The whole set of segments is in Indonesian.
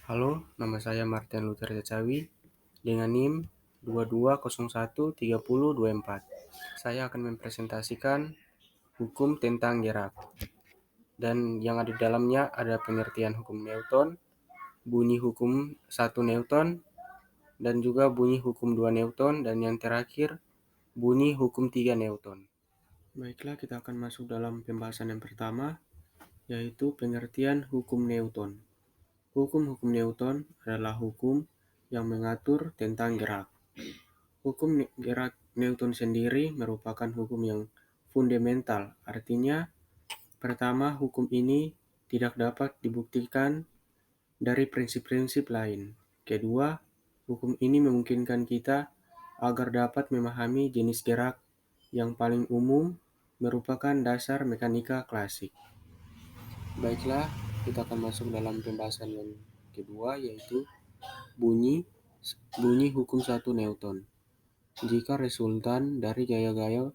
Halo, nama saya Martin Luther Cacawi dengan NIM 22013024. Saya akan mempresentasikan hukum tentang gerak. Dan yang ada di dalamnya ada pengertian hukum Newton, bunyi hukum 1 Newton, dan juga bunyi hukum 2 Newton, dan yang terakhir bunyi hukum 3 Newton. Baiklah, kita akan masuk dalam pembahasan yang pertama, yaitu pengertian hukum Newton. Hukum-hukum Newton adalah hukum yang mengatur tentang gerak. Hukum gerak Newton sendiri merupakan hukum yang fundamental, artinya pertama, hukum ini tidak dapat dibuktikan dari prinsip-prinsip lain. Kedua, hukum ini memungkinkan kita agar dapat memahami jenis gerak yang paling umum merupakan dasar mekanika klasik. Baiklah, kita akan masuk dalam pembahasan yang kedua, yaitu bunyi hukum 1 Newton. Jika resultan dari gaya-gaya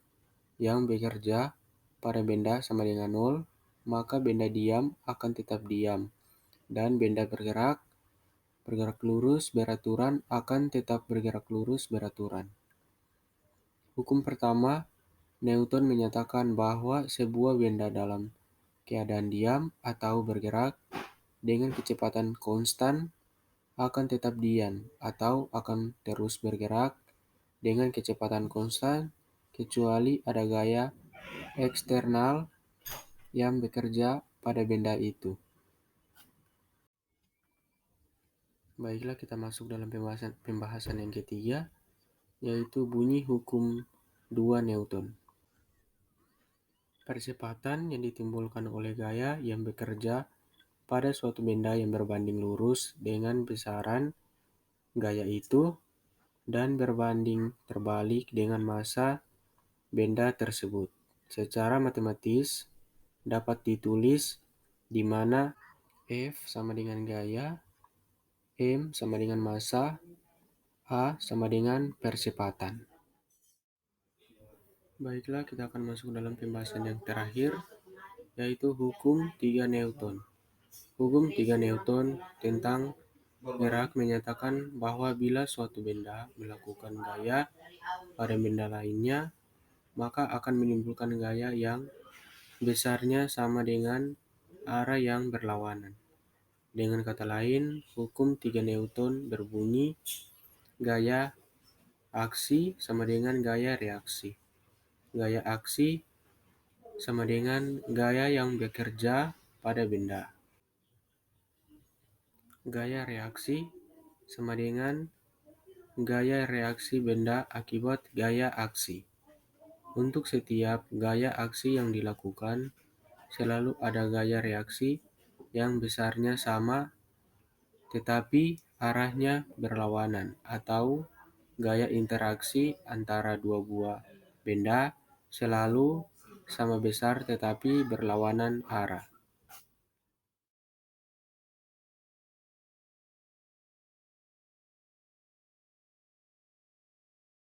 yang bekerja pada benda sama dengan 0, maka benda diam akan tetap diam, dan benda bergerak lurus beraturan akan tetap bergerak lurus beraturan. Hukum pertama, Newton menyatakan bahwa sebuah benda dalam keadaan diam atau bergerak dengan kecepatan konstan akan tetap diam atau akan terus bergerak dengan kecepatan konstan kecuali ada gaya eksternal yang bekerja pada benda itu. Baiklah, kita masuk dalam pembahasan yang ketiga, yaitu bunyi hukum 2 Newton. Percepatan yang ditimbulkan oleh gaya yang bekerja pada suatu benda yang berbanding lurus dengan besaran gaya itu dan berbanding terbalik dengan massa benda tersebut. Secara matematis dapat ditulis di mana F sama dengan gaya, M sama dengan massa, A sama dengan percepatan. Baiklah, kita akan masuk dalam pembahasan yang terakhir, yaitu hukum 3 Newton. Hukum 3 Newton tentang gerak menyatakan bahwa bila suatu benda melakukan gaya pada benda lainnya, maka akan menimbulkan gaya yang besarnya sama dengan arah yang berlawanan. Dengan kata lain, hukum 3 Newton berbunyi gaya aksi sama dengan gaya reaksi. Gaya aksi sama dengan gaya yang bekerja pada benda. Gaya reaksi sama dengan gaya reaksi benda akibat gaya aksi. Untuk setiap gaya aksi yang dilakukan, selalu ada gaya reaksi yang besarnya sama tetapi arahnya berlawanan, atau gaya interaksi antara dua buah benda selalu sama besar tetapi berlawanan arah.